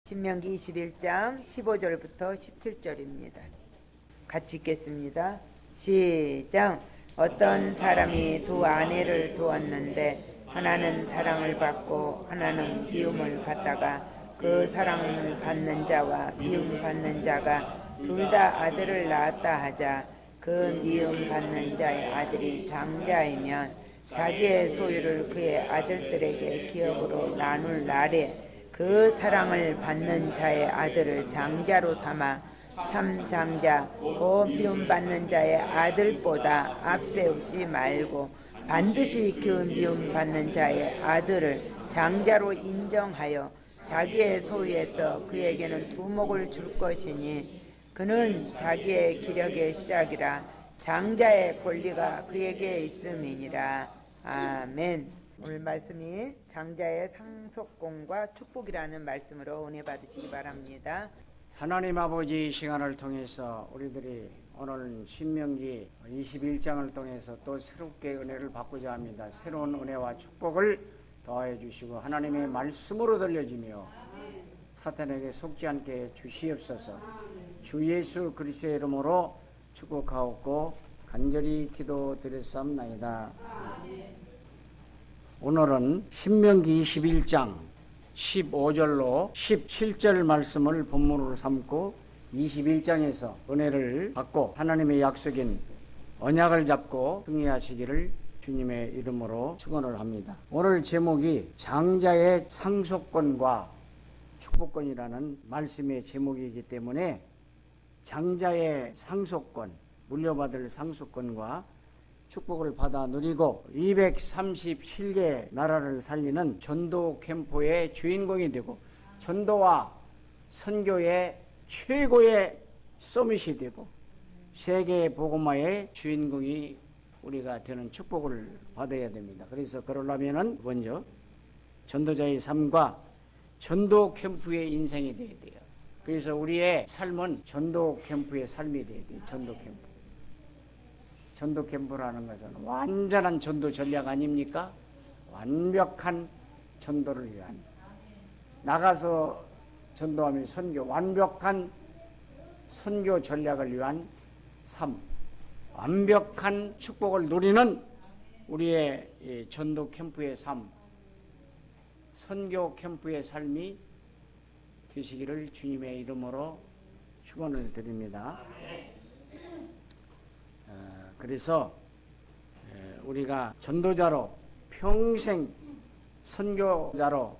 신명기 21장 15절부터 17절입니다. 같이 읽겠습니다. 시작. 어떤 사람이 두 아내를 두었는데 하나는 사랑을 받고 하나는 미움을 받다가 그 사랑을 받는 자와 미움 받는 자가 둘 다 아들을 낳았다 하자. 그 미움 받는 자의 아들이 장자이면 자기의 소유를 그의 아들들에게 기업으로 나눌 날에 그 사랑을 받는 자의 아들을 장자로 삼아 참 장자 그 미움받는 자의 아들보다 앞세우지 말고 반드시 그 미움받는 자의 아들을 장자로 인정하여 자기의 소유에서 그에게는 두목을 줄 것이니 그는 자기의 기력의 시작이라 장자의 권리가 그에게 있음이니라. 아멘. 오늘 말씀이 장자의 상속권과 축복이라는 말씀으로 은혜 받으시기 바랍니다. 하나님 아버지, 이 시간을 통해서 우리들이 오늘 신명기 21장을 통해서 또 새롭게 은혜를 받고자 합니다. 새로운 은혜와 축복을 더해 주시고 하나님의 말씀으로 들려지며 사탄에게 속지 않게 주시옵소서. 주 예수 그리스도의 이름으로 축복하옵고 간절히 기도드렸사옵나이다. 오늘은 신명기 21장 15절로 17절 말씀을 본문으로 삼고 21장에서 은혜를 받고 하나님의 약속인 언약을 잡고 승리하시기를 주님의 이름으로 축원을 합니다. 오늘 제목이 장자의 상속권과 축복권이라는 말씀의 제목이기 때문에 장자의 상속권, 물려받을 상속권과 축복을 받아 누리고 237개 나라를 살리는 전도 캠프의 주인공이 되고 전도와 선교의 최고의 서밋이 되고 세계 복음화의 주인공이 우리가 되는 축복을 받아야 됩니다. 그래서 그러려면은 먼저 전도자의 삶과 전도 캠프의 인생이 되어야 돼요. 그래서 우리의 삶은 전도 캠프의 삶이 되어야 돼요. 전도 캠프. 전도 캠프라는 것은 완전한 전도 전략 아닙니까? 완벽한 전도를 위한, 나가서 전도하며 선교, 완벽한 선교 전략을 위한 삶, 완벽한 축복을 누리는 우리의 전도 캠프의 삶, 선교 캠프의 삶이 되시기를 주님의 이름으로 축원을 드립니다. 그래서 우리가 전도자로 평생 선교자로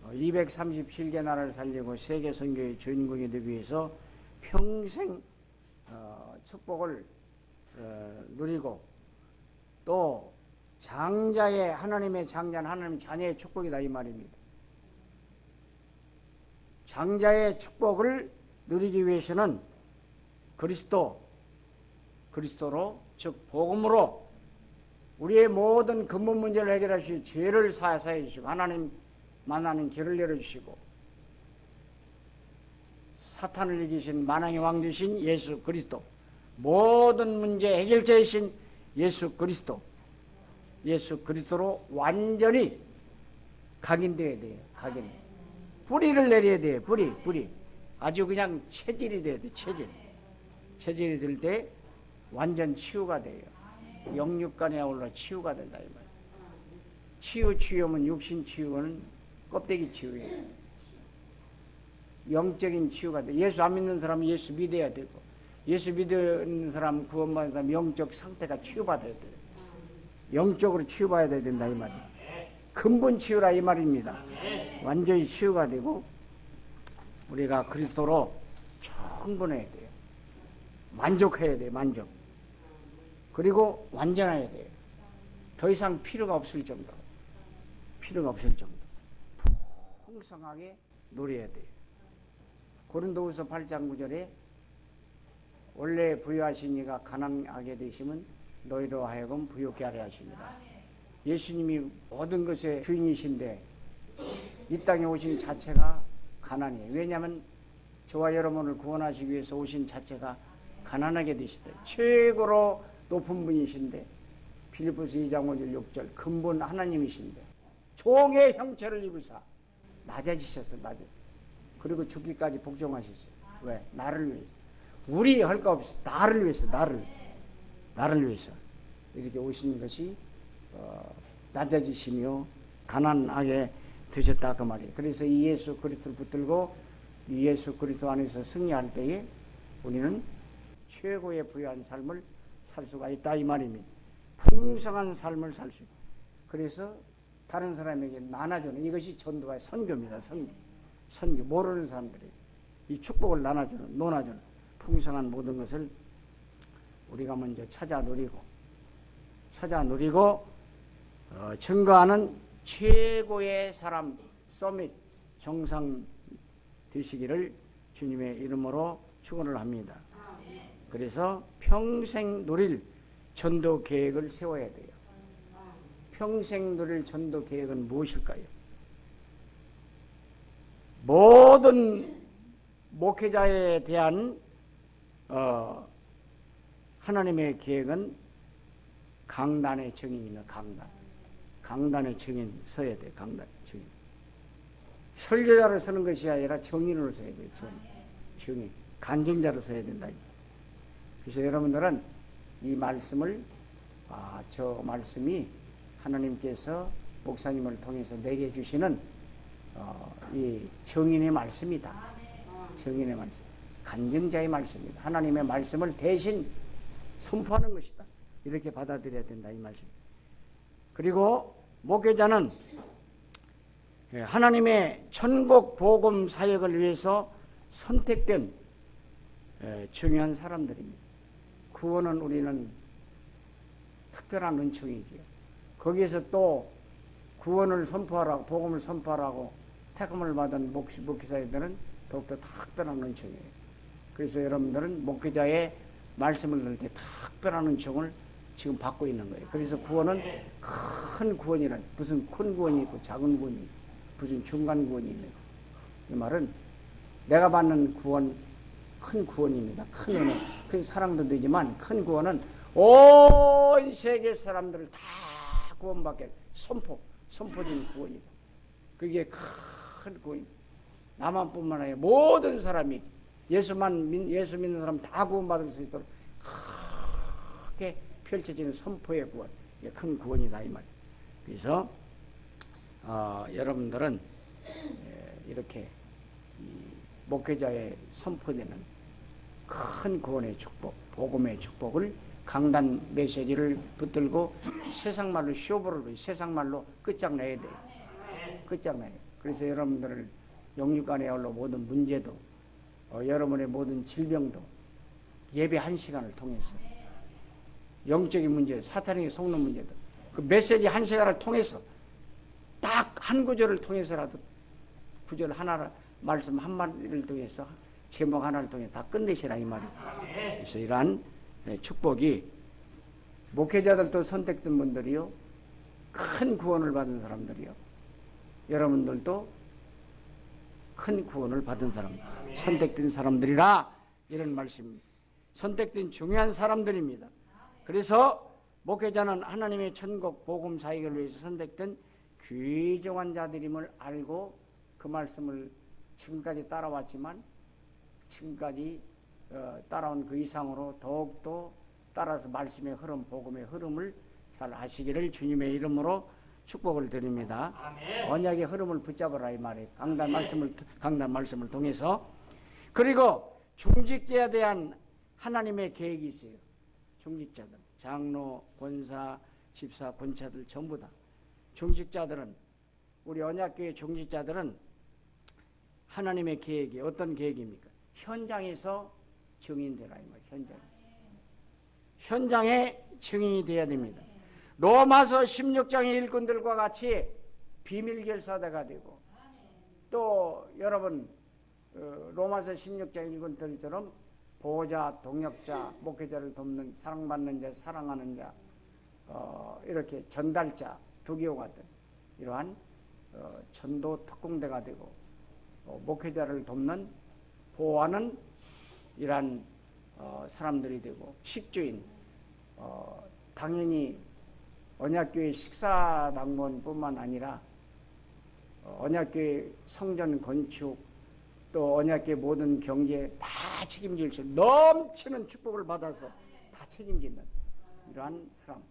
237개 나라를 살리고 세계 선교의 주인공이 되기 위해서 평생 축복을 누리고 또 장자의 하나님의 장자는 하나님 자녀의 축복이다 이 말입니다. 장자의 축복을 누리기 위해서는 그리스도로 즉 복음으로 우리의 모든 근본 문제를 해결하시고 죄를 사하여 주시고 하나님 만나는 길을 열어주시고 사탄을 이기신 만왕의 왕 되신 예수 그리스도, 모든 문제 해결자이신 예수 그리스도로 완전히 각인되어야 돼요. 각인. 뿌리를 내려야 돼요. 뿌리. 아주 그냥 체질이 돼야 돼요. 체질이 될 때 완전 치유가 돼요. 영육간에 아울러 치유가 된다 이 말이에요. 치유하면 육신 치유는 껍데기 치유예요. 영적인 치유가 돼요. 예수 안 믿는 사람은 예수 믿어야 되고, 예수 믿는 사람, 구원받는 사람 영적 상태가 치유받아야 돼요. 영적으로 치유받아야 된다 이 말이에요. 근본 치유라 이 말입니다. 완전히 치유가 되고 우리가 그리스도로 충분해야 돼요. 만족해야 돼요. 만족. 그리고 완전해야 돼요. 더 이상 필요가 없을 정도. 풍성하게 누려야 돼요. 고린도후서 8장 9절에 원래 부유하신 이가 가난하게 되시면 너희로 하여금 부유케 하려 하십니다. 예수님이 모든 것의 주인이신데 이 땅에 오신 자체가 가난이에요. 왜냐하면 저와 여러분을 구원하시기 위해서 오신 자체가 가난하게 되시대. 최고로 높은 분이신데 빌립보서 2장 5절 6절 근본 하나님이신데 종의 형체를 입으사 낮아지셨어. 그리고 죽기까지 복종하셨어요. 왜? 나를 위해서. 우리 할 거 없이 나를 위해서, 나를 위해서 이렇게 오신 것이 낮아지시며 가난하게 되셨다 그 말이에요. 그래서 이 예수 그리스도를 붙들고 이 예수 그리스도 안에서 승리할 때에 우리는 최고의 부유한 삶을 살 수가 있다 이 말입니다. 풍성한 삶을 살 수 있다. 그래서 다른 사람에게 나눠주는 이것이 전도와의 선교입니다. 선교. 모르는 사람들이 이 축복을 나눠주는 풍성한 모든 것을 우리가 먼저 찾아 누리고 증거하는 최고의 사람 서밋 정상 되시기를 주님의 이름으로 축원을 합니다. 그래서 평생 누릴 전도 계획을 세워야 돼요. 평생 누릴 전도 계획은 무엇일까요? 모든 목회자에 대한 하나님의 계획은 강단의 증인이며 강단의 증인 서야 돼. 강단의 증인. 설교자를 서는 것이 아니라 증인으로 서야 돼요. 증인. 간증자로 서야 된다. 그래서 여러분들은 이 말씀을 저 말씀이 하나님께서 목사님을 통해서 내게 주시는 이 증인의 말씀이다. 증인의 말씀. 간증자의 말씀이다. 하나님의 말씀을 대신 선포하는 것이다. 이렇게 받아들여야 된다 이 말씀. 그리고 목회자는 하나님의 천국 복음 사역을 위해서 선택된 중요한 사람들입니다. 구원은 우리는 특별한 은총이지요. 거기에서 또 구원을 선포하라고 복음을 선포하라고 택함을 받은 목회자들은 더욱더 특별한 은총이에요. 그래서 여러분들은 목회자의 말씀을 들을 때 특별한 은총을 지금 받고 있는 거예요. 그래서 구원은 큰 구원이란 무슨 큰 구원이 있고 작은 구원이 있고 무슨 중간 구원이 있는 이 말은 내가 받는 구원 큰 구원입니다. 큰 은혜, 큰 사랑도 되지만 큰 구원은 온 세계 사람들을 다 구원받게 선포된 구원이다. 그게 큰 구원입니다. 나만뿐만 아니라 모든 사람이 예수 믿는 사람 다 구원받을 수 있도록 크게 펼쳐지는 선포의 구원, 이게 큰 구원이다 이 말이에요. 그래서 여러분들은 이렇게 목회자의 선포되는 큰 구원의 축복, 복음의 축복을 강단 메시지를 붙들고 세상말로 쇼부를 세상말로 끝장내야 돼요. 끝장내요. 그래서 여러분들을 영육간에 올라 모든 문제도 여러분의 모든 질병도 예배 1시간을 통해서 영적인 문제, 사탄에게 속는 문제도 그 메시지 1시간을 통해서 딱 한 구절을 통해서라도 구절 하나를 말씀 한 마디를 통해서 제목 하나를 통해서 다 끝내시라 이 말이에요. 그래서 이러한 축복이 목회자들도 선택된 분들이요, 큰 구원을 받은 사람들이요, 여러분들도 큰 구원을 받은 사람, 선택된 사람들이라 이런 말씀입니다. 선택된 중요한 사람들입니다. 그래서 목회자는 하나님의 천국 복음 사역을 위해서 선택된 귀중한 자들임을 알고 그 말씀을 지금까지 따라왔지만 지금까지 따라온 그 이상으로 더욱더 따라서 말씀의 흐름, 복음의 흐름을 잘 아시기를 주님의 이름으로 축복을 드립니다. 아멘. 언약의 흐름을 붙잡으라 이 말이에요. 강단 말씀을 통해서. 그리고 중직자에 대한 하나님의 계획이 있어요. 중직자들, 장로, 권사, 집사, 권차들 전부 다. 중직자들은, 우리 언약교회 중직자들은 하나님의 계획이 어떤 계획입니까? 현장에서 증인되라 이 말이에요. 현장에 증인이 되어야 됩니다. 로마서 16장의 일꾼들과 같이 비밀결사대가 되고, 또 여러분 로마서 16장 일꾼들처럼 보호자, 동역자, 목회자를 돕는, 사랑받는 자, 사랑하는 자, 이렇게 전달자, 두기호 같은 이러한 전도 특공대가 되고, 목회자를 돕는, 보호하는 이러한 사람들이 되고, 식주인, 당연히 언약교회 식사당번뿐만 아니라 언약교회 성전 건축, 또 언약계 모든 경제에 다 책임질 수 넘치는 축복을 받아서 다 책임진다. 이러한 사람.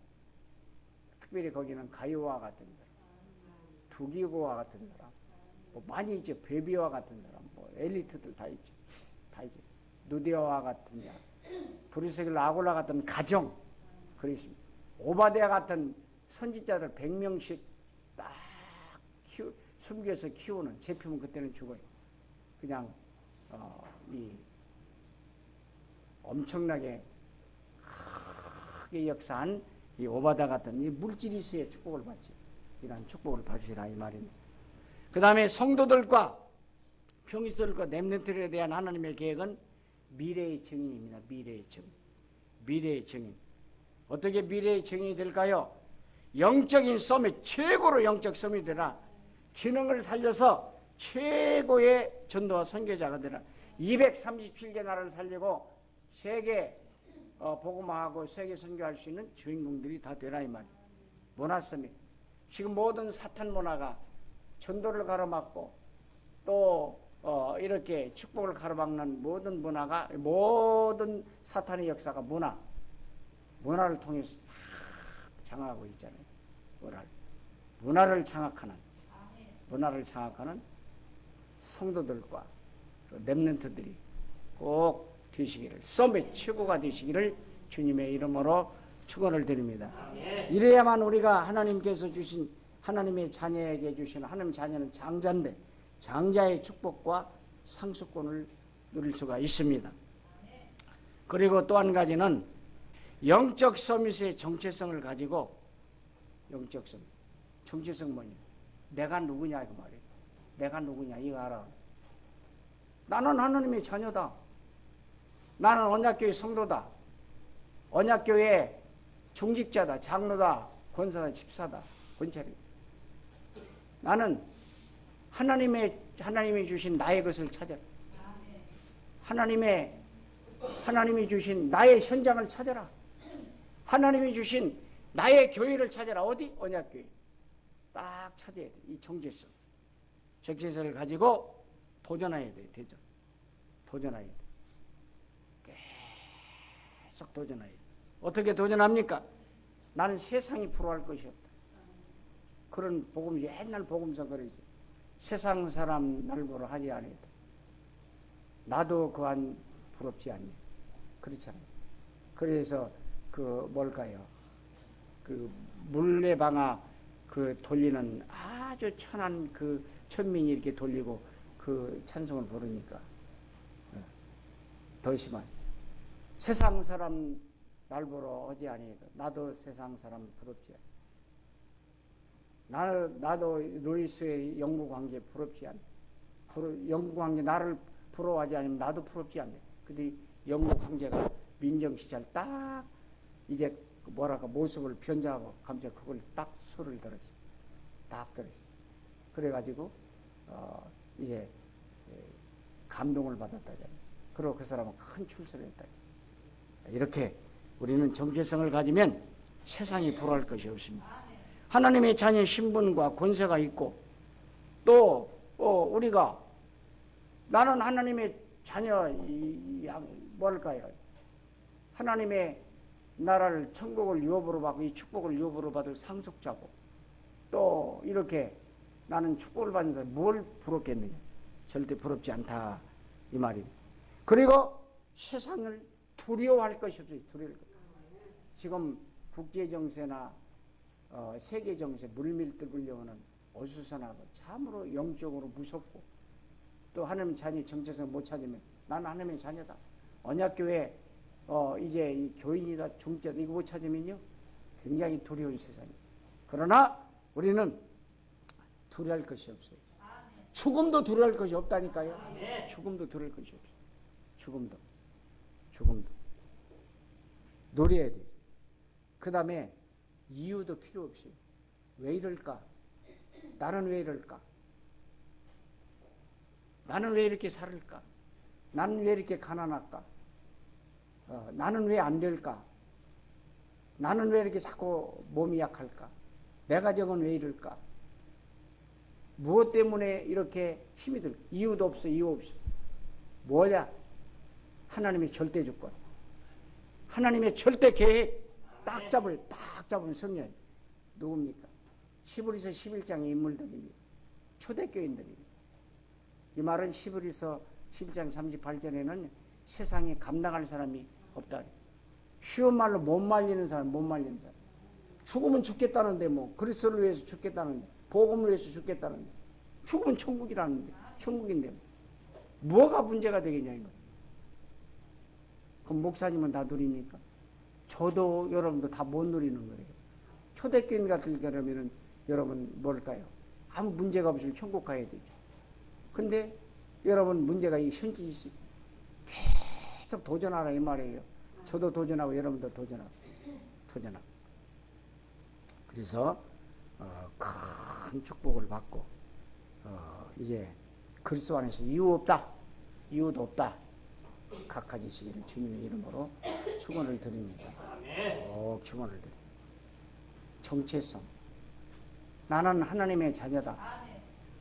특별히 거기는 가요와 같은 사람, 두기고와 같은 사람, 뭐 많이 있죠. 베비와 같은 사람, 뭐 엘리트들 다 있죠. 다 있죠. 누디아와 같은 자, 브루스길 아골라 같은 가정, 그렇습니다. 오바데아 같은 선지자들 100명씩 딱 숨겨서 키우는, 제피면 그때는 죽어요. 그냥 이 엄청나게 크게 역사한 이 오바다 같은 이 물질이스의 축복을 받지. 이런 축복을 받으시라 이 말입니다. 그 다음에 성도들과 평신도들과 렘넌트에 대한 하나님의 계획은 미래의 증인입니다. 미래의 증인. 미래의 증인. 어떻게 미래의 증인이 될까요? 영적인 서밋, 최고로 영적 서밋이 되라. 기능을 살려서 최고의 전도와 선교자가 되라. 237개 나라를 살리고 세계 복음화하고 세계 선교할 수 있는 주인공들이 다 되라 이 말이에요. 문화 서밋. 지금 모든 사탄 문화가 전도를 가로막고 또 이렇게 축복을 가로막는 모든 문화가, 모든 사탄의 역사가 문화를 통해서 장악하고 있잖아요. 문화를 장악하는 성도들과 렘넌트들이 꼭 되시기를, 서밋 최고가 되시기를 주님의 이름으로 축원을 드립니다. 이래야만 우리가 하나님께서 주신, 하나님의 자녀에게 주신, 하나님 자녀는 장자인데 장자의 축복과 상속권을 누릴 수가 있습니다. 그리고 또 한 가지는 영적 서밋의 정체성을 가지고, 영적 서밋, 정체성 뭐냐? 내가 누구냐 그 말이에요. 내가 누구냐 이거 알아. 나는 하나님의 자녀다. 나는 언약교회 성도다. 언약교회 중직자다. 장로다. 권사다. 집사다. 권찰이다. 나는 하나님이 주신 나의 것을 찾아라. 하나님이 주신 나의 현장을 찾아라. 하나님이 주신 나의 교회를 찾아라. 어디? 언약교회. 딱 찾아야 돼. 이 정체성. 정체성을 가지고 도전해야 돼. 도전해야 돼. 계속 도전해야 돼. 어떻게 도전합니까? 나는 세상이 부러워할 것이 없다. 그런 복음, 옛날 복음서 그러지. 세상 사람 날 보러 하지 아니다. 나도 그한 부럽지 않니. 그렇잖아요. 그래서 그 뭘까요? 그 물레방아 그 돌리는 아주 천한 그 천민이 이렇게 돌리고 그 찬송을 부르니까 더 심한 세상 사람 날 보러 오지 아니하다. 나도 세상 사람 부럽지 않아. 나도 루이스의 영구 관계 부럽지 않아. 영구 관계 나를 부러워하지 않으면 나도 부럽지 않네. 근데 영구 관계가 민정시절 딱 이제 뭐랄까 모습을 변장하고 갑자기 그걸 딱 소리를 들었어. 딱 들었어. 그래가지고 이제 감동을 받았다잖아요. 그리고 그 사람은 큰 출세를 했다. 이렇게 우리는 정체성을 가지면 세상이 부러워할 것이 없습니다. 하나님의 자녀 신분과 권세가 있고 또 우리가 나는 하나님의 자녀 뭘까요? 하나님의 나라를 천국을 유업으로 받고 이 축복을 유업으로 받을 상속자고 또 이렇게 나는 축복을 받는 사람 뭘 부럽겠느냐? 절대 부럽지 않다 이 말입니다. 그리고 세상을 두려워할 것이 없어요. 두려워할 것. 지금 국제 정세나 세계 정세 물밀듯 불려오는 어수선하고 참으로 영적으로 무섭고 또 하나님 자녀 정체성 못 찾으면 나는 하나님의 자녀다. 언약교회 이제 이 교인이다 중재다 이거 못 찾으면요 굉장히 두려운 세상이에요. 그러나 우리는 두려워할 것이 없어요. 죽음도 두려워할 것이 없다니까요. 죽음도 두려워할 것이 없어요. 죽음도 노려야 돼요. 그 다음에 이유도 필요 없어요. 왜 이럴까? 나는 왜 이럴까? 나는 왜 이렇게 살을까? 나는 왜 이렇게 가난할까? 나는 왜 안 될까? 나는 왜 이렇게 자꾸 몸이 약할까? 내 가정은 왜 이럴까? 무엇 때문에 이렇게 힘이 들까? 이유도 없어, 이유 없어. 뭐냐? 하나님의 절대 조건. 하나님의 절대 계획 딱 잡은 성령. 누굽니까? 히브리서 11장의 인물들입니다. 초대교인들입니다. 이 말은 히브리서 11장 38절에는 세상에 감당할 사람이 없다. 쉬운 말로 못 말리는 사람. 죽으면 죽겠다는데 뭐 그리스도를 위해서 죽겠다는데 복음을 위해서 죽겠다는데 죽으면 천국이라는데 천국인데 뭐가 문제가 되겠냐 이거. 그럼 목사님은 다 누립니까? 저도 여러분도 다 못 누리는 거예요. 초대교인 같은 경우에는 여러분 뭘까요? 아무 문제가 없으면 천국 가야 되죠. 근데 여러분 문제가 이 현지 있어요. 계속 도전하라 이 말이에요. 저도 도전하고 여러분도 도전하고. 그래서 큰 축복을 받고 이제 그리스도 안에서 이유도 없다. 각하지시기를 주님의 이름으로 축원을 드립니다. 꼭 축원을 드립니다. 정체성. 나는 하나님의 자녀다.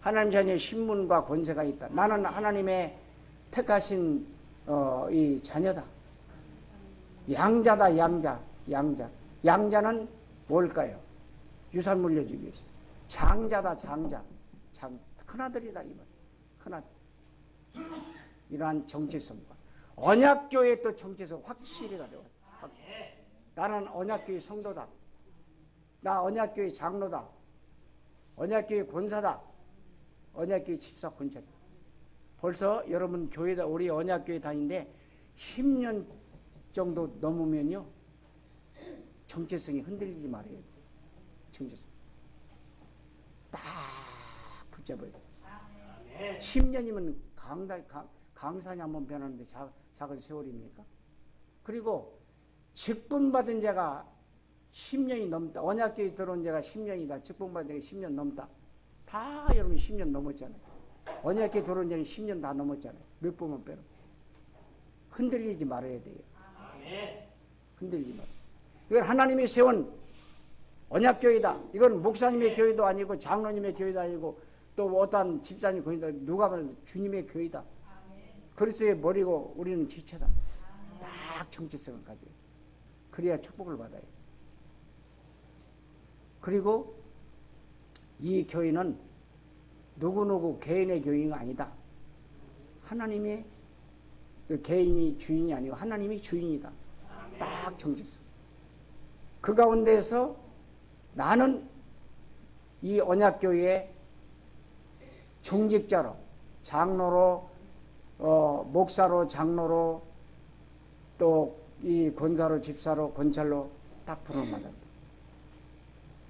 하나님 자녀의 신분과 권세가 있다. 나는 하나님의 택하신 이 자녀다. 양자다. 양자는 뭘까요? 유산 물려주기 위해서. 장자다. 큰아들이다. 이 말. 큰아들. 이러한 정체성과 언약교회의 또 정체성 확실히 가져와. 나는 언약교회 성도다. 나 언약교회 장로다. 언약교회 권사다. 언약교회 집사 권사다. 벌써 여러분 교회다 우리 언약교회 다니는데 10년 정도 넘으면요 정체성이 흔들리지 말아야 돼. 정체성 딱 붙잡아야 돼. 10년이면 강산이 한번 변하는데 작은 세월입니까? 그리고 직분받은 자가 10년이 넘다. 언약교회 들어온 자가 10년이다. 직분받은 자가 10년 넘다. 다 여러분 10년 넘었잖아요. 언약교회 들어온 자는 10년 다 넘었잖아요. 몇 번만 빼로. 흔들리지 말아야 돼요. 흔들리지 말아요. 이건 하나님이 세운 언약교회다. 이건 목사님의 교회도 아니고 장로님의 교회도 아니고 또 어떤 집사님 교회다. 누가 보면 주님의 교회다. 그리스도의 머리고 우리는 지체다. 딱 정체성을 가져요. 그래야 축복을 받아요. 그리고 이 교회는 누구누구 개인의 교회가 아니다. 하나님의 그 개인이 주인이 아니고 하나님이 주인이다. 딱 정체성. 그 가운데서 나는 이 언약교회의 중직자로 장로로 목사로 장로로 또 이 권사로 집사로 권찰로 딱 부름받았다.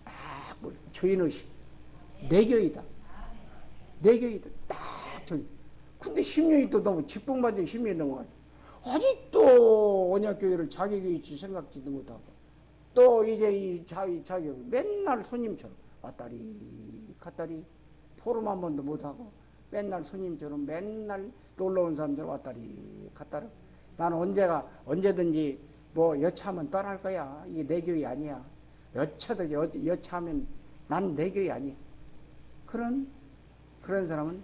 딱 주인의식 내 교회다. 딱 저기. 근데 10년이 또 너무 직분받은 10년이 넘어가. 아직도 언약교회를 자기 교회치 생각지도 못하고 또 이제 이 자기 맨날 손님처럼 왔다리 갔다리 포럼 한 번도 못하고 맨날 손님처럼 맨날 놀러온 사람들 왔다리 갔다리. 나는 언제든지 뭐 여차하면 떠날 거야. 이게 내 교회 아니야. 여차하면 난 내 교회 아니야. 그런 사람은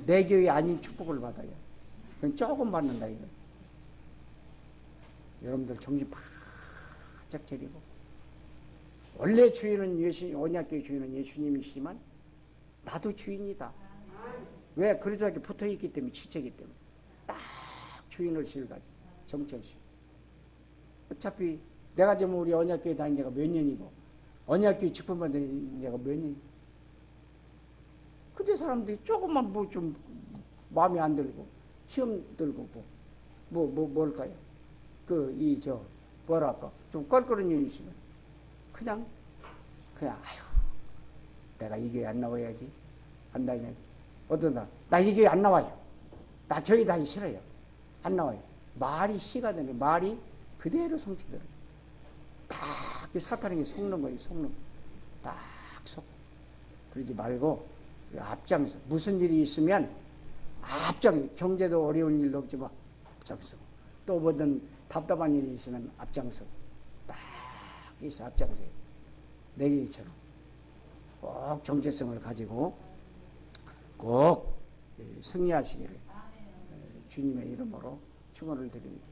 내 교회 아닌 축복을 받아요. 그건 조금 받는다 이거. 여러분들 정신 바짝 차리고 원래 주인은 언약교회 주인은 예수님이시지만 나도 주인이다. 왜? 그리스도에 붙어있기 때문에 지체이기 때문에 딱 주인의식을 가지고 정체의식. 어차피 내가 지금 우리 언약교회 다닌 지가 몇 년이고 언약교회 직분받은 지가 몇 년. 그때 사람들이 조금만 뭐 좀 마음에 안 들고 시험 들고 뭘까요? 뭐랄까 좀 껄끄러운 일이 있으면 그냥 아휴 내가 이 교회 안 나와야지 안 다녀야지. 어떤 사람 나 이 교회 안 나와요. 나 교회 다니기 싫어요. 안 나와요. 말이 씨가 되는 말이 그대로 성취되는 딱 사탄에게 속는 거예요. 딱 속. 그러지 말고 앞장서 무슨 일이 있으면 경제도 어려운 일도 없지만 앞장서 또 뭐든 답답한 일이 있으면 앞장서 딱 있어 앞장서요. 내기처럼 꼭 정체성을 가지고 꼭 승리하시기를 주님의 이름으로 축원을 드립니다.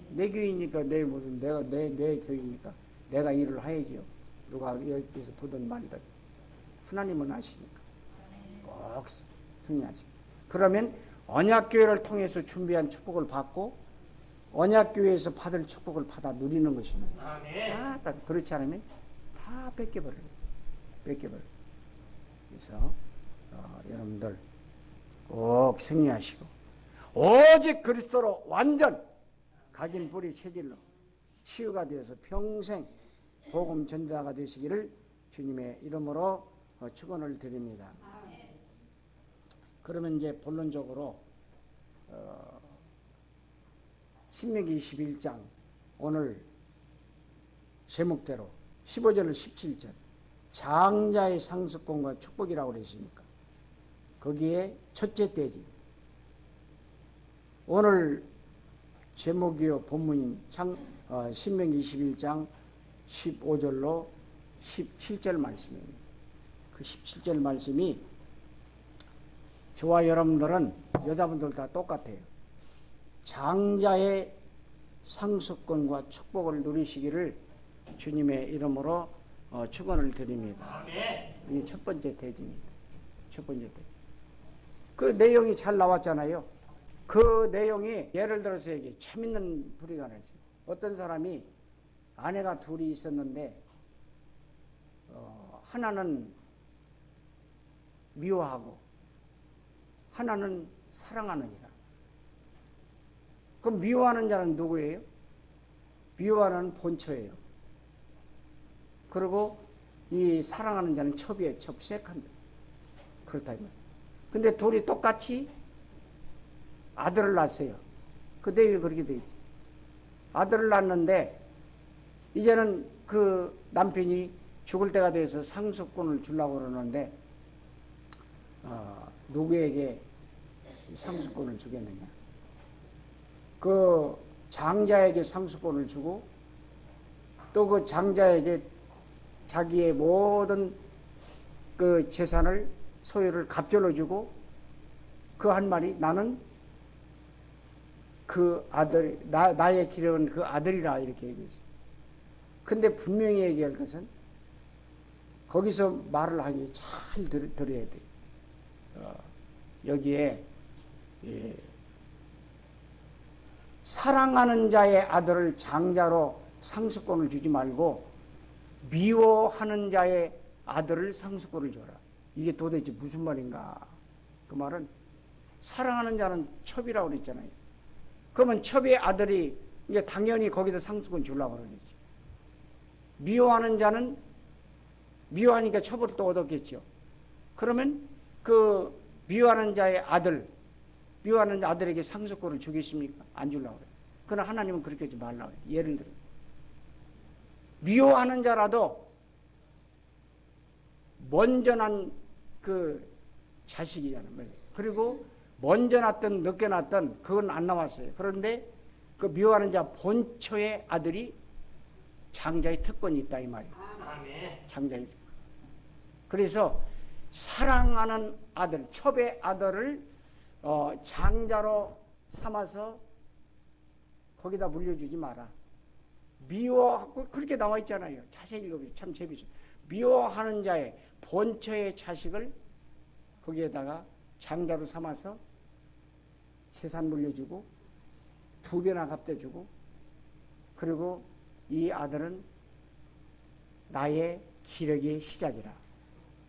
내 교회니까 내 무슨 내 교회니까 내가 일을 해야지요. 누가 여기서 보든 말든 하나님은 아시니까 꼭 승리하시고. 그러면 언약교회를 통해서 준비한 축복을 받고 언약교회에서 받을 축복을 받아 누리는 것입니다. 다 그렇지 않으면 다 뺏겨버려요. 그래서 여러분들 꼭 승리하시고 오직 그리스도로 완전 각인 뿌리 체질로 치유가 되어서 평생 복음 전자가 되시기를 주님의 이름으로 축원을 드립니다. 그러면 이제 본론적으로 신명기 21장 오늘 제목대로 15절 17절 장자의 상속권과 축복이라고 그랬으니까 거기에 첫째 떼지. 오늘 제목이요 본문인 신명기 21장 15절로 17절 말씀입니다. 그 17절 말씀이 저와 여러분들은 여자분들 다 똑같아요. 장자의 상속권과 축복을 누리시기를 주님의 이름으로 축원을 드립니다. 이게 첫 번째 대지입니다. 첫 번째 대. 그 내용이 잘 나왔잖아요. 그 내용이 예를 들어서 얘기 재밌는 부리가 나죠. 어떤 사람이 아내가 둘이 있었는데 하나는 미워하고 하나는 사랑하느니라. 그럼 미워하는 자는 누구예요? 미워하는 본처예요. 그리고 이 사랑하는 자는 첩이에요. 첩 세컨드. 그렇다. 근데 둘이 똑같이 아들을 낳았어요. 그 내용이 그렇게 돼 있지. 아들을 낳았는데 이제는 그 남편이 죽을 때가 돼서 상속권을 주려고 그러는데 누구에게 상속권을 주겠느냐? 그 장자에게 상속권을 주고 또 그 장자에게 자기의 모든 그 재산을 소유를 갑절로 주고 그 한 말이 나는 그 아들 나의 기력은 그 아들이라 이렇게 얘기했어요. 근데 분명히 얘기할 것은 거기서 말을 하기 잘 들어야 돼요. 여기에 사랑하는 자의 아들을 장자로 상속권을 주지 말고 미워하는 자의 아들을 상속권을 줘라. 이게 도대체 무슨 말인가? 그 말은 사랑하는 자는 첩이라고 그랬잖아요. 그러면 첩의 아들이 이제 당연히 거기다 상속권 주려고 그러겠지. 미워하는 자는 미워하니까 첩을 또 얻었겠죠. 그러면 그 미워하는 자의 아들, 미워하는 아들에게 상속권을 주겠습니까? 안 주려고 그래요. 그러나 하나님은 그렇게 하지 말라고 해요. 예를 들어 미워하는 자라도 먼저 난 그 자식이잖아요. 그리고 먼저 낳든 늦게 낳든 그건 안 나왔어요. 그런데 그 미워하는 자 본처의 아들이 장자의 특권이 있다 이 말이에요. 장자의. 그래서 사랑하는 아들, 첩의 아들을 장자로 삼아서 거기다 물려주지 마라. 미워하고 그렇게 나와 있잖아요. 자세히 읽어보세요. 참 재밌어요. 미워하는 자의 본처의 자식을 거기에다가 장자로 삼아서 재산 물려주고 2배나 갚아주고 그리고 이 아들은 나의 기력의 시작이라.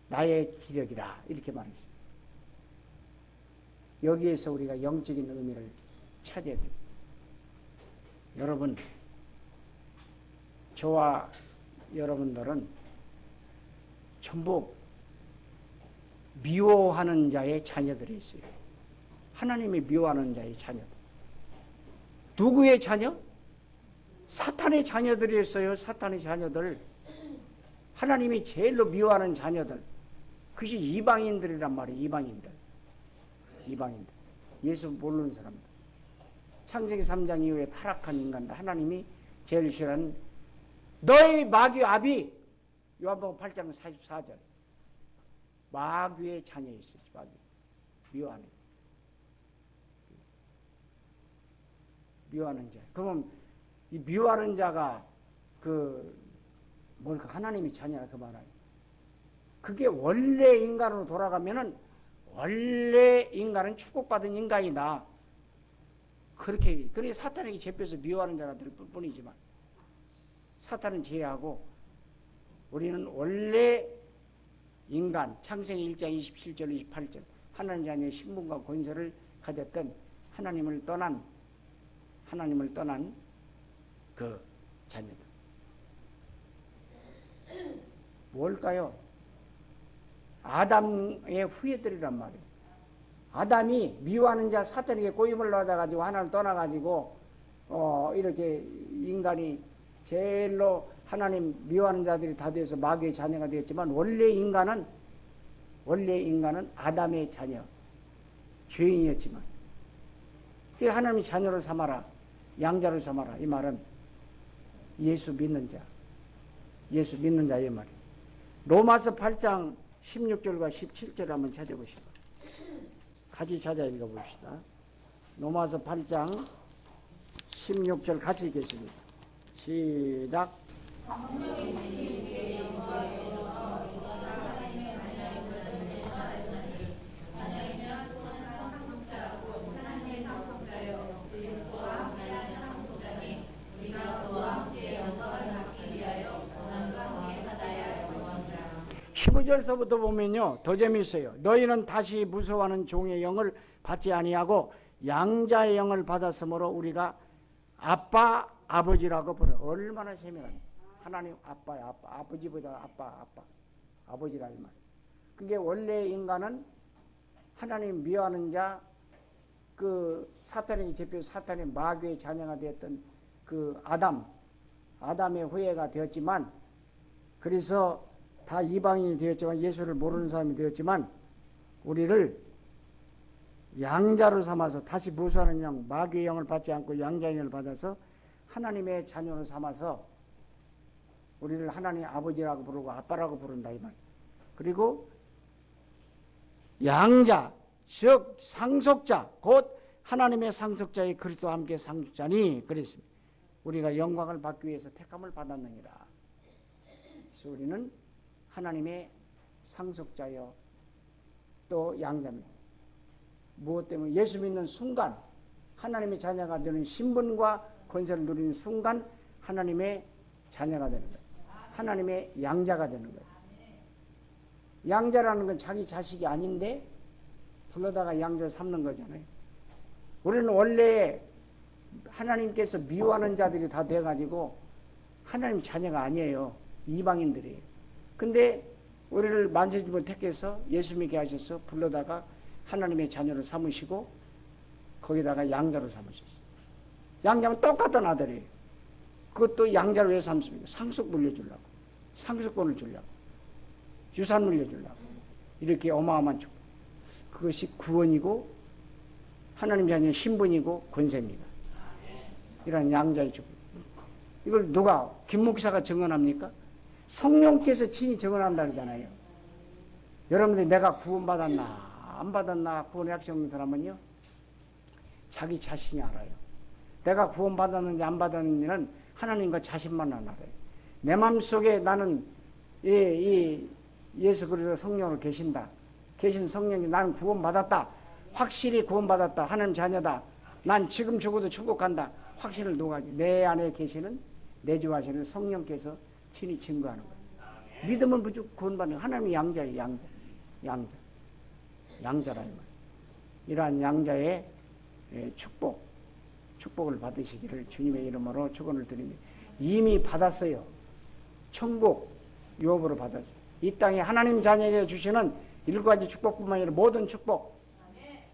나의 기력이라. 이렇게 말했어요. 여기에서 우리가 영적인 의미를 찾아야 됩니다. 여러분, 저와 여러분들은 전부 미워하는 자의 자녀들이 있어요. 하나님이 미워하는 자의 자녀들. 누구의 자녀? 사탄의 자녀들이었어요. 사탄의 자녀들. 하나님이 제일로 미워하는 자녀들. 그것이 이방인들이란 말이에요. 이방인들. 예수 모르는 사람들. 창세기 3장 이후에 타락한 인간들. 하나님이 제일 싫어하는 너희 마귀 아비. 요한복음 8장 44절. 마귀의 자녀였어요. 마귀. 미워하는. 미워하는 자. 그러면 이 미워하는 자가 뭘까? 하나님의 자녀라 그 말이에요. 그게 원래 인간으로 돌아가면은 원래 인간은 축복받은 인간이다. 그렇게 사탄에게 잡혀서 미워하는 자가 될 뿐이지만 사탄은 제외하고 우리는 원래 인간 창세기 1장 27절 28절 하나님 자녀의 신분과 권세를 가졌던 하나님을 떠난 그 자녀들. 뭘까요? 아담의 후예들이란 말이에요. 아담이 미워하는 자 사탄에게 고임을 받아가지고 하나님을 떠나가지고 이렇게 인간이 제일로 하나님 미워하는 자들이 다 되어서 마귀의 자녀가 되었지만 원래 인간은 아담의 자녀, 죄인이었지만 그 하나님의 자녀를 삼아라, 양자를 삼아라. 이 말은 예수 믿는 자 이 말이에요. 로마서 8장 16절과 17절 한번 찾아보시죠. 같이 찾아 읽어봅시다. 로마서 8장 16절 같이 읽겠습니다. 시작. 15절서부터 보면요 더 재미있어요. 너희는 다시 무서워하는 종의 영을 받지 아니하고 양자의 영을 받았으므로 우리가 아빠 아버지라고 부르. 얼마나 세밀한 하나님 아빠야. 아버지보다 아버지라 이 말. 그게 원래 인간은 하나님 미워하는 자, 그 사탄에게 잡혀 사탄의 마귀의 자녀가 되었던 그 아담의 후예가 되었지만, 그래서 다 이방인이 되었지만 예수를 모르는 사람이 되었지만 우리를 양자로 삼아서 다시 무수하는 영, 마귀의 영을 받지 않고 양자의 영을 받아서 하나님의 자녀로 삼아서 우리를 하나님 아버지라고 부르고 아빠라고 부른다 이 말. 그리고 양자, 즉 상속자, 곧 하나님의 상속자의 그리스도와 함께 상속자니 그랬습니다. 우리가 영광을 받기 위해서 택함을 받았느니라. 그래서 우리는 하나님의 상속자여 또 양자입니다. 무엇 때문에? 예수 믿는 순간 하나님의 자녀가 되는 신분과 권세를 누리는 순간 하나님의 자녀가 되는 거예요. 하나님의 양자가 되는 거예요. 양자라는 건 자기 자식이 아닌데 불러다가 양자를 삼는 거잖아요. 우리는 원래 하나님께서 미워하는 자들이 다 돼가지고 하나님 자녀가 아니에요. 이방인들이에요. 근데 우리를 만세주를 택해서 예수 믿게 하셔서 불러다가 하나님의 자녀를 삼으시고 거기다가 양자로 삼으셨어요. 양자면 똑같은 아들이에요. 그것도 양자로 왜 삼습니까? 상속 물려주려고, 상속권을 주려고, 유산 물려주려고, 이렇게 어마어마한 축복. 그것이 구원이고 하나님 자녀의 신분이고 권세입니다. 이런 양자의 축복. 이걸 누가 김 목사가 증언합니까? 성령께서 친히 증언한다 그러잖아요. 여러분들이 내가 구원받았나 안 받았나 구원의 확신 없는 사람은요 자기 자신이 알아요. 내가 구원받았는지 안 받았는지는 하나님과 자신만 알아요. 내 마음속에 나는 이 예수 그리스도 성령으로 계신 성령이 나는 구원받았다, 확실히 구원받았다, 하나님 자녀다, 난 지금 죽어도 천국간다 확신을 놓아가지고 내 안에 계시는 내주하시는 성령께서 친히 증거하는 거예요. 믿음은 무조건 구원받는 하나님의 양자예요. 양자라 이 말. 이러한 양자의 축복을 받으시기를 주님의 이름으로 축원을 드립니다. 이미 받았어요. 천국 유업으로 받았어요. 이 땅에 하나님 자녀에게 주시는 7가지 축복뿐만 아니라 모든 축복.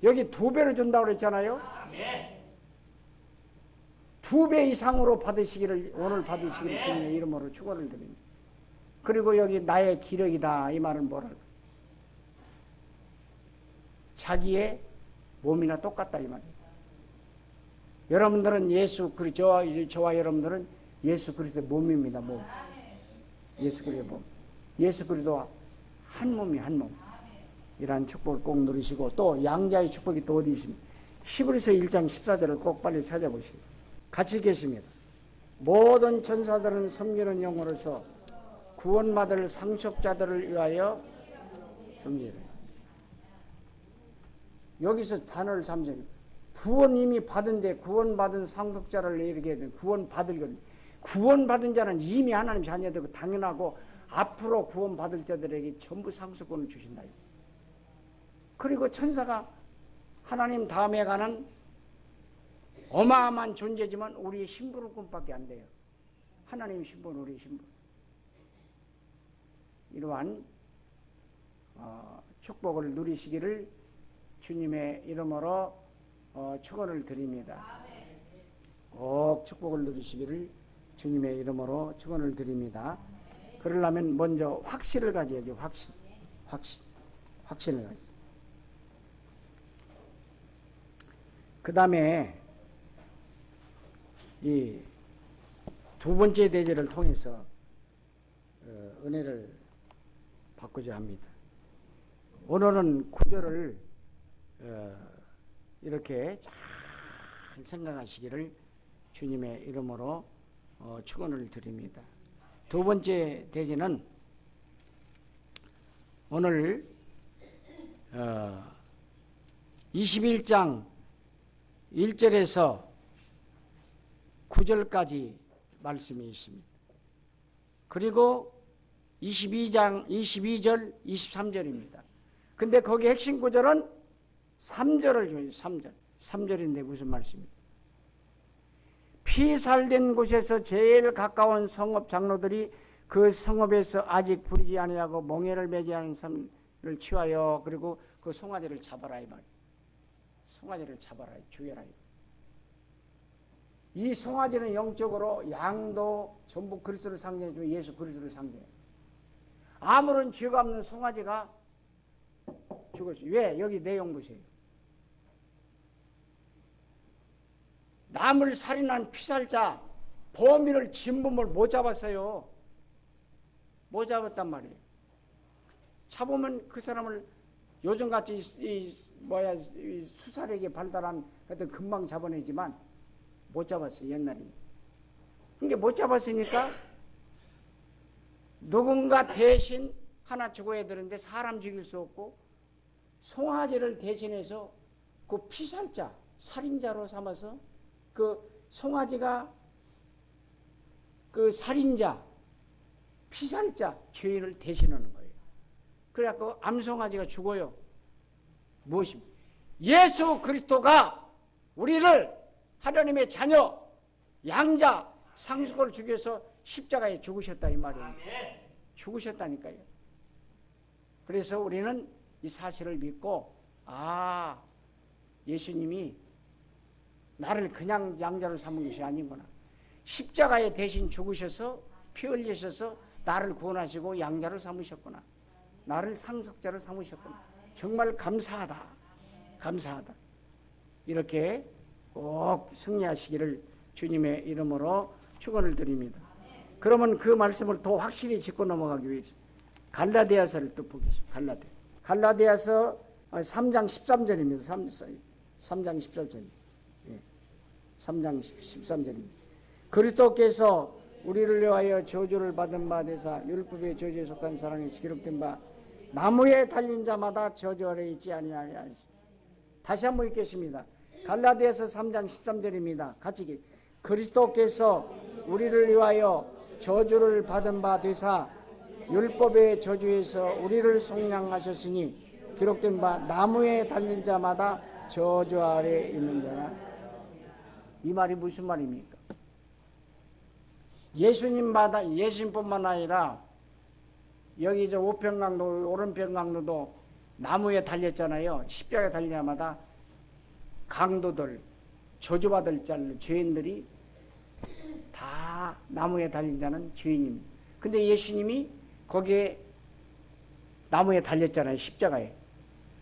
여기 2배로 준다고 그랬잖아요. 2배 이상으로 받으시기를 오늘 받으시기를 주님의 이름으로 축원을 드립니다. 그리고 여기 나의 기력이다 이 말은 뭐랄까? 자기의 몸이나 똑같다 이 말이에요. 여러분들은 저와 여러분들은 예수 그리스도의 몸입니다. 몸. 예수 그리스도의 몸. 예수 그리스도와 한 몸이 한 몸. 이러한 축복을 꼭 누리시고 또 양자의 축복이 또 어디 있습니까? 히브리서 1장 14절을 꼭 빨리 찾아보시고 같이 계십니다. 모든 천사들은 섬기는 영으로서 구원받을 상속자들을 위하여 경배를. 여기서 단어를 잠시만요. 구원 이미 받은데 구원받은 상속자를 이렇게 해야 돼. 구원받은 자는 이미 하나님 자녀되고 당연하고 앞으로 구원받을 자들에게 전부 상속권을 주신다. 그리고 천사가 하나님 다음에 가는 어마어마한 존재지만 우리의 심부름꾼밖에 안 돼요. 하나님 신분, 우리의 신분. 이러한 축복을 누리시기를 주님의 이름으로 축원을 드립니다. 꼭 축복을 누리시기를 주님의 이름으로 축원을 드립니다. 그러려면 먼저 확신을 가져야죠. 확신을 가져. 그 다음에 이 두 번째 대제를 통해서 은혜를 받고자 합니다. 오늘은 구절을 이렇게 잘 생각하시기를 주님의 이름으로 축원을 드립니다. 두 번째 대제는 오늘 21장 1절에서 9절까지 말씀이 있습니다. 그리고 22장 22절 23절입니다. 근데 거기 핵심 구절은 3절을 줘요. 3절인데 무슨 말씀입니까? 피살된 곳에서 제일 가까운 성읍 장로들이 그 성읍에서 아직 부리지 아니하고 멍에를 매지 않은 사람을 취하여 그리고 그 송아지를 잡아라 이 말이에요. 송아지를 잡아라, 죽여라. 이 송아지는 영적으로 양도 전부 그리스도를 상징해주고 예수 그리스도를 상징해요. 아무런 죄가 없는 송아지가 죽었어요. 왜? 여기 내용 보세요. 남을 살인한 피살자, 범인을 진범을 못 잡았어요. 못 잡았단 말이에요. 잡으면 그 사람을 요즘같이 수사력이 발달한 어떤 금방 잡아내지만 못 잡았어요. 옛날에. 그러니까 못 잡았으니까 누군가 대신 하나 죽어야 되는데 사람 죽일 수 없고 송아지를 대신해서 그 피살자, 살인자로 삼아서 그 송아지가 그 살인자, 피살자, 죄인을 대신하는 거예요. 그래갖고 암송아지가 죽어요. 무엇입니까? 예수 그리스도가 우리를 하나님의 자녀, 양자, 상속을 주기 위해서 십자가에 죽으셨다 이 말이에요. 죽으셨다니까요. 그래서 우리는 이 사실을 믿고 예수님이 나를 그냥 양자로 삼은 것이 아니구나. 십자가에 대신 죽으셔서 피 흘리셔서 나를 구원하시고 양자로 삼으셨구나. 나를 상속자로 삼으셨구나. 정말 감사하다. 감사하다. 이렇게 꼭 승리하시기를 주님의 이름으로 축원을 드립니다. 그러면 그 말씀을 더 확실히 짚고 넘어가기 위해서 갈라디아서를 또 보겠습니다. 갈라디아서 3장 13절입니다. 3장 13절. 3장 13절입니다. 그리스도께서 우리를 위하여 저주를 받은 바 되사 율법의 저주에 속한 사람이 기록된 바 나무에 달린 자마다 저주 아래 있지 아니하리라. 다시 한번 읽겠습니다. 갈라디아서 3장 13절입니다. 같이 그리스도께서 우리를 위하여 저주를 받은 바 되사 율법의 저주에서 우리를 속량하셨으니 기록된 바 나무에 달린 자마다 저주 아래 있는 자라. 이 말이 무슨 말입니까? 예수님뿐만 아니라 여기 저 우편강도 오른편강도도 나무에 달렸잖아요. 십자가에 달린 자마다 강도들, 저주받을 죄인들이 다 나무에 달린 자는 죄인입니다. 근데 예수님이 거기에 나무에 달렸잖아요. 십자가에.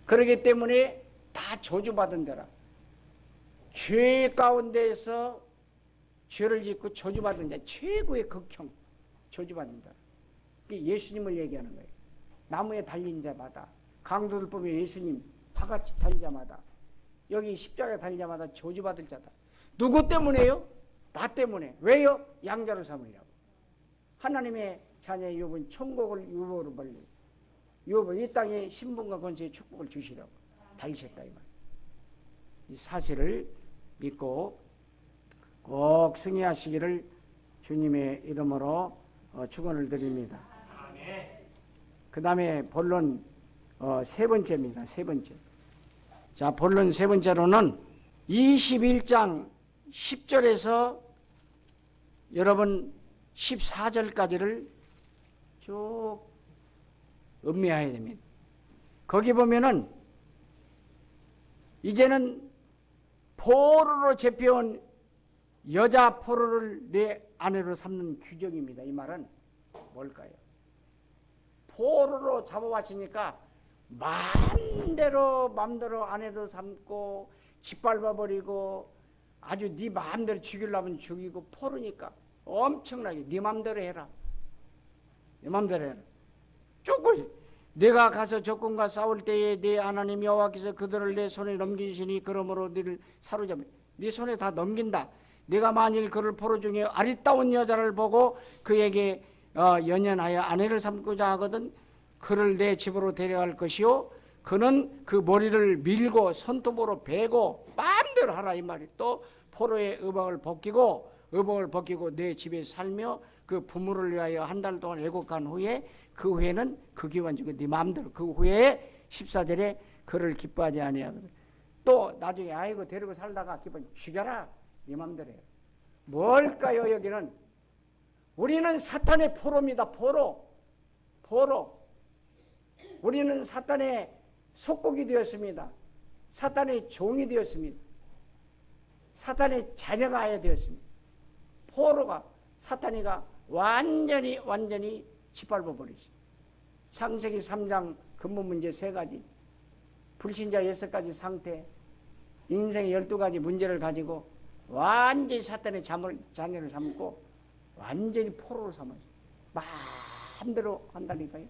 그렇기 때문에 다 저주받은 자라. 죄 가운데에서 죄를 짓고 저주받은 자, 최고의 극형, 저주받는 자. 예수님을 얘기하는 거예요. 나무에 달린 자마다, 강도들 보면 예수님 다 같이 달린 자마다, 여기 십자가에 달린 자마다 저주받을 자다. 누구 때문에요? 나 때문에. 왜요? 양자로 삼으려고. 하나님의 자녀의 유업은 천국을 유업으로 벌리. 유업은 이 땅에 신분과 권세의 축복을 주시려고 다니셨다 이 말. 이 사실을 믿고 꼭 승리하시기를 주님의 이름으로 축원을 드립니다. 그 다음에 본론 세 번째입니다. 세 번째. 자, 본론 세 번째로는 21장 10절에서 여러분 14절까지를 쭉 음미해야 됩니다. 거기 보면은 이제는 포로로 잡혀온 여자 포로를 내 아내로 삼는 규정입니다. 이 말은 뭘까요? 포로로 잡아왔으니까 마음대로 아내도 삼고 짓밟아버리고 아주 네 마음대로 죽이려면 죽이고 포로니까 엄청나게 네 마음대로 해라. 네 마음대로 해라. 조금 내가 가서 적군과 싸울 때에 네 하나님 여호와께서 그들을 내 손에 넘기시니 그러므로 너를 사로잡아 네 손에 다 넘긴다. 내가 만일 그를 포로 중에 아리따운 여자를 보고 그에게 연연하여 아내를 삼고자 하거든 그를 내 집으로 데려갈 것이요 그는 그 머리를 밀고 손톱으로 베고 마음대로 하라 이 말이. 또 포로의 의복을 벗기고 내 집에 살며 그 부모를 위하여 한 달 동안 애곡한 후에 그 후에는 그 기간 중에 네 마음대로 그 후에 14절에 그를 기뻐하지 아니하거든. 또 나중에 아이고 데리고 살다가 기뻐 죽여라 네 마음대로 해. 뭘까요? 여기는 우리는 사탄의 포로입니다. 포로. 우리는 사탄의 속국이 되었습니다. 사탄의 종이 되었습니다. 사탄의 자녀가 되었습니다. 포로가 사탄이가 완전히 짓밟아 버리죠. 창세기 3장 근본 문제 3가지, 불신자 6가지 상태, 인생의 12가지 문제를 가지고 완전히 사탄의 자녀를 삼고 완전히 포로로 삼아서 마음대로 한다니까요.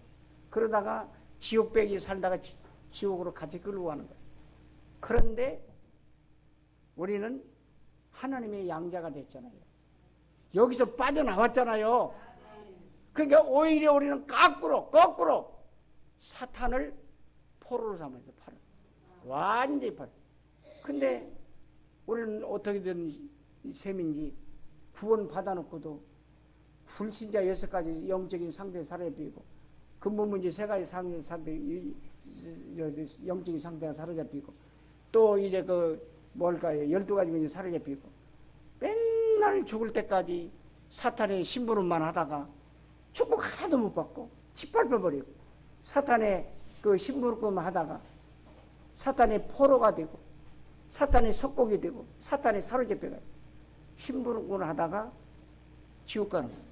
그러다가 지옥배기 살다가 지옥으로 같이 끌고 가는 거예요. 그런데 우리는 하나님의 양자가 됐잖아요. 여기서 빠져나왔잖아요. 그러니까 오히려 우리는 거꾸로 사탄을 포로로 삼아서 팔아. 완전히 팔아. 근데 우리는 어떻게 된 셈인지 구원 받아놓고도 불신자 6가지 영적인 상태에 사로잡히고 근본 문제 3가지 상태 영적인 상태가 사로잡히고 또 이제 그 뭘까요? 12가지 문제 사로잡히고 맨날 죽을 때까지 사탄의 심부름만 하다가 축복 하나도 못 받고 짓밟아버리고 사탄의 그 심부름 하다가 사탄의 포로가 되고 사탄의 속국이 되고 사탄의 사로잡혀가 심부름을 하다가 지옥 가는 거예요.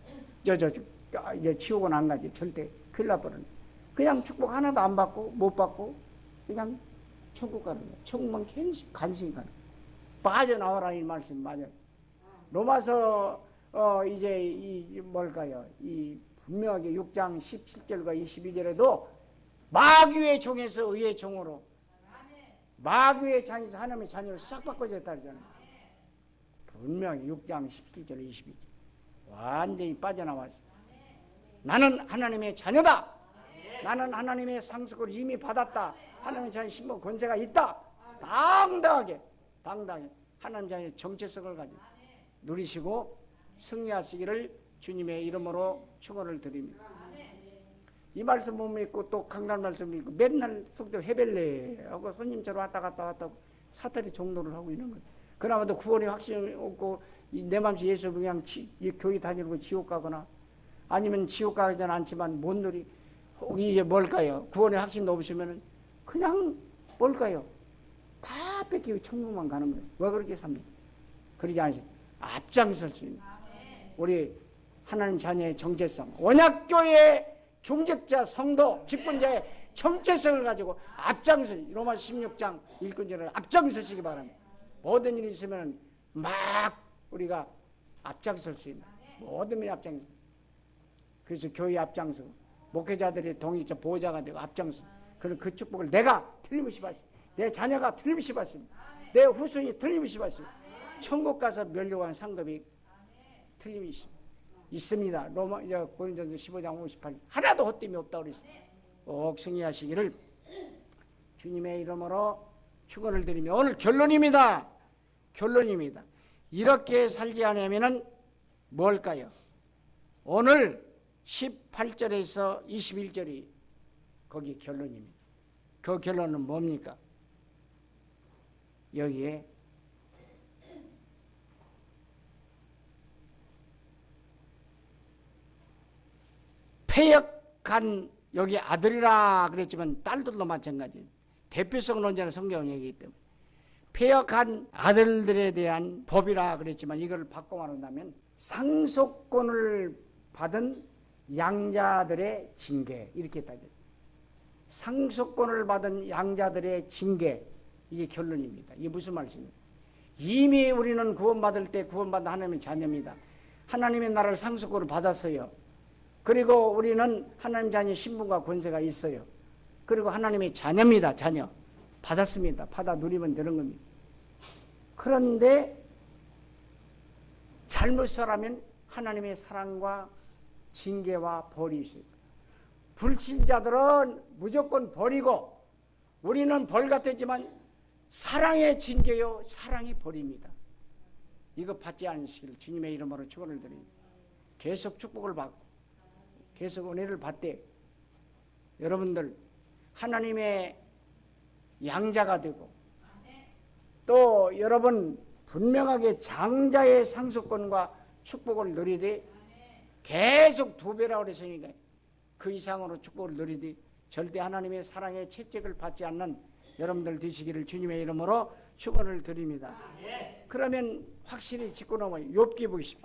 이제 지옥은 안 가지. 절대 큰일 나버리는 거예요. 그냥 축복 하나도 안 받고 못 받고 그냥 천국 가는 거예요. 천국만 간신히 가는 거예요. 빠져나와라 이 말씀 맞아요. 로마서 이제 이 뭘까요? 이 분명하게 6장 17절과 22절에도 마귀의 종에서 의의 종으로 마귀의 자녀에서 하나님의 자녀로 싹 바꿔졌다 그러잖아요. 분명히 6장 17절 22절 완전히 빠져나왔어. 나는 하나님의 자녀다. 나는 하나님의 상속을 이미 받았다. 하나님의 자녀 신분 권세가 있다. 당당하게 하나님 자녀의 정체성을 가지고 누리시고 승리하시기를 주님의 이름으로 축원을 드립니다. 이 말씀 못 믿고 또 강단 말씀 믿고 맨날 속도 해벨레 하고 손님처럼 왔다 갔다 사탄이 종로를 하고 있는 거예요. 그나마도 구원의 확신이 없고 내 맘씨 예수 그냥 교회 다니고 지옥 가거나 아니면 지옥 가지는 않지만 못 누리 이제 뭘까요? 구원의 확신도 없으면 그냥 뭘까요? 다 뺏기고 천국만 가는 거예요. 왜 그렇게 삽니까? 그러지 않으세요. 앞장설 수 있는 우리 하나님 자녀의 정체성, 언약교회의 종직자 성도 직분자의 정체성을 가지고 앞장설, 로마 16장 일꾼절을 앞장서시기 바랍니다. 모든 일이 있으면 막 우리가 앞장설 수 있는 모든 일이 앞장서. 그래서 교회 앞장서 목회자들이 동의자 보호자가 되고 앞장서. 그럼 그 축복을 내가 틀림없이 받습니다. 내 자녀가 틀림없이 받습니다. 내 후손이 틀림없이 받습니다. 천국 가서 멸류관 상급이 틀림이 있습니다. 고린도전서 15장 58절 하나도 헛됨이 없다고 그랬어요. 꼭 승리하시기를 주님의 이름으로 축원을 드리며 오늘 결론입니다. 결론입니다. 이렇게 살지 않으면은 뭘까요? 오늘 18절에서 21절이 거기 결론입니다. 그 결론은 뭡니까? 여기에 패역한 여기 아들이라 그랬지만 딸들도 마찬가지. 대표성은 언제나 성경은 얘기하기 때문에 패역한 아들들에 대한 법이라 그랬지만 이걸 바꿔 말한다면 상속권을 받은 양자들의 징계 이렇게 따져요. 상속권을 받은 양자들의 징계 이게 결론입니다. 이게 무슨 말씀입니까? 이미 우리는 구원받을 때 구원받은 하나님의 자녀입니다. 하나님의 나라를 상속권을 받았어요. 그리고 우리는 하나님 자녀의 신분과 권세가 있어요. 그리고 하나님의 자녀입니다. 자녀. 받았습니다. 받아 누리면 되는 겁니다. 그런데 잘못 살아면 하나님의 사랑과 징계와 벌이 있어요. 불신자들은 무조건 벌이고 우리는 벌 같았지만 사랑의 징계요 사랑의 벌입니다. 이거 받지 않으시길 주님의 이름으로 축원을 드립니다. 계속 축복을 받고 계속 은혜를 받되 여러분들 하나님의 양자가 되고 또 여러분 분명하게 장자의 상속권과 축복을 누리되 계속 2배라고 그랬으니까 그 이상으로 축복을 누리되 절대 하나님의 사랑의 채찍을 받지 않는 여러분들 되시기를 주님의 이름으로 축원을 드립니다. 그러면 확실히 짚고 넘어요. 욥기 보십시오.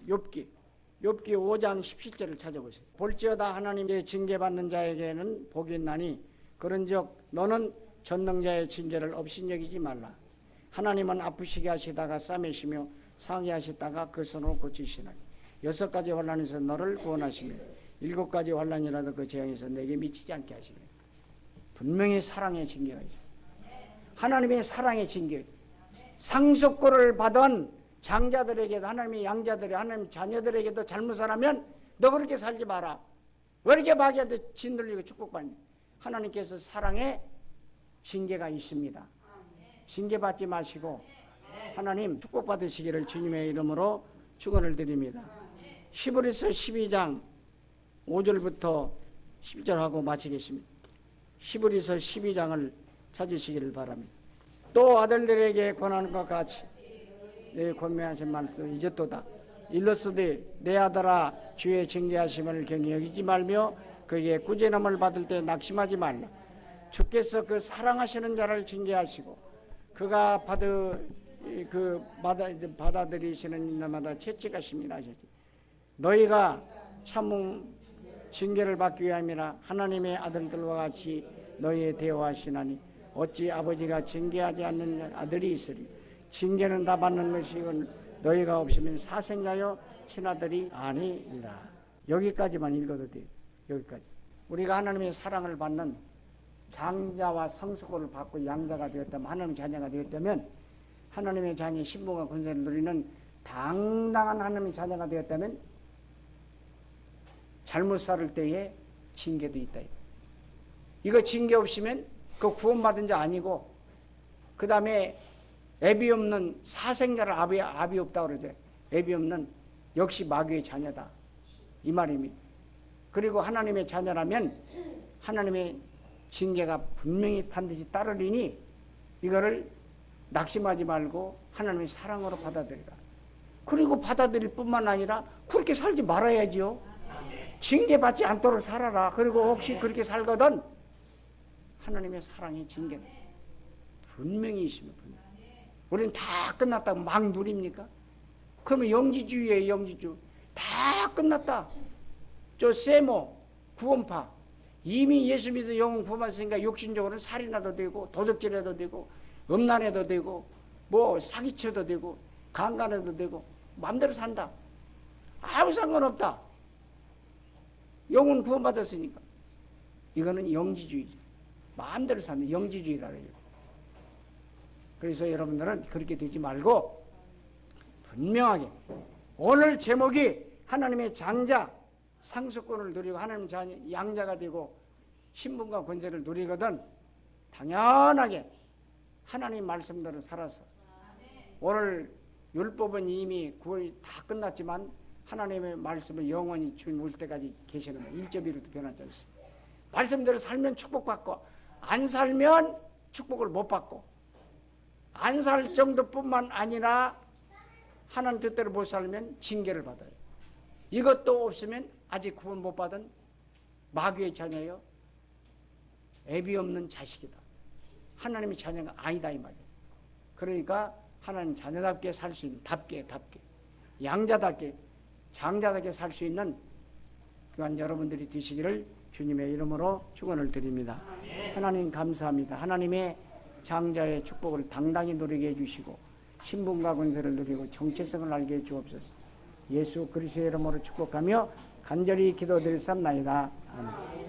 욥기 5장 17절을 찾아보세요. 볼지어다 하나님의 징계받는 자에게는 복이 있나니 그런즉 너는 전능자의 징계를 업신여기지 말라. 하나님은 아프시게 하시다가 싸매시며 상하게 하시다가 그 손으로 고치시나니 6가지 환난에서 너를 구원하시며 7가지 환난이라도 그 재앙에서 내게 미치지 않게 하시며 분명히 사랑의 징계가 있어요. 하나님의 사랑의 징계. 상속권을 받은 장자들에게도 하나님의 양자들이 하나님 자녀들에게도 잘못 살아면 너 그렇게 살지 마라. 왜 이렇게 마귀한테 짓눌리고 축복받니? 하나님께서 사랑의 징계가 있습니다. 징계받지 마시고 하나님 축복받으시기를 주님의 이름으로 축원을 드립니다. 히브리서 12장 5절부터 10절하고 마치겠습니다. 히브리서 12장을 찾으시기를 바랍니다. 또 아들들에게 권하는 것 같이 내 권면하신 말씀 잊었도다. 일러스되 내 아들아 주의 징계하심을 경히 여기지 말며 그에게 꾸지람을 받을 때 낙심하지 말라. 주께서 그 사랑하시는 자를 징계하시고 그가 받아들이시는 날마다 채찍하심이라 하셨지. 너희가 참 징계를 받기 위함이라. 하나님의 아들들과 같이 너희의 대화하시나니 어찌 아버지가 징계하지 않는 아들이 있으리. 징계는 다 받는 것이건 너희가 없으면 사생자요 친아들이 아니라. 여기까지만 읽어도 돼요. 여기까지. 우리가 하나님의 사랑을 받는 장자와 성숙을 받고 양자가 되었다면 하나님의 자녀가 되었다면 하나님의 자녀의 신분과 권세를 누리는 당당한 하나님의 자녀가 되었다면 잘못 살을 때에 징계도 있다. 이거 징계 없으면 그 구원받은 자 아니고 그 다음에 애비 없는 사생자를 아비 없다고 그러죠. 애비 없는 역시 마귀의 자녀다. 이 말입니다. 그리고 하나님의 자녀라면 하나님의 징계가 분명히 반드시 따르리니 이거를 낙심하지 말고 하나님의 사랑으로 받아들이라. 그리고 받아들일 뿐만 아니라 그렇게 살지 말아야지요. 징계받지 않도록 살아라. 그리고 혹시 그렇게 살거든 하나님의 사랑의 징계는 분명히 있습니다. 분명히. 우리는 다 끝났다고 막 누립니까? 그러면 영지주의예요. 영지주의. 다 끝났다. 저 세모 구원파 이미 예수 믿어 영혼 구원받았으니까 욕심적으로는 살인해도 되고 도적질해도 되고 음란해도 되고 뭐 사기쳐도 되고 강간해도 되고 마음대로 산다. 아무 상관없다. 영혼 구원받았으니까. 이거는 영지주의죠. 마음대로 사는 영지주의라 그래요. 그래서 여러분들은 그렇게 되지 말고 분명하게 오늘 제목이 하나님의 장자, 상속권을 누리고 하나님 양자가 되고 신분과 권세를 누리거든 당연하게 하나님 말씀대로 살아서 오늘 율법은 이미 구원이 다 끝났지만 하나님의 말씀을 영원히 주님 올 때까지 계시는 거예요. 1.1로도 변하지 않습니다. 말씀대로 살면 축복받고 안 살면 축복을 못 받고 안 살 정도뿐만 아니라 하나님 뜻대로 못 살면 징계를 받아요. 이것도 없으면 아직 구원 못 받은 마귀의 자녀요. 애비 없는 자식이다. 하나님의 자녀가 아니다 이 말이에요. 그러니까 하나님 자녀답게 살 수 있는 답게 양자답게 장자답게 살 수 있는 그간 여러분들이 되시기를 주님의 이름으로 축원을 드립니다. 하나님 감사합니다. 하나님의 장자의 축복을 당당히 누리게 해주시고 신분과 권세를 누리고 정체성을 알게 해 주옵소서. 예수 그리스도의 이름으로 축복하며 간절히 기도드릴 삼나이다. 아멘.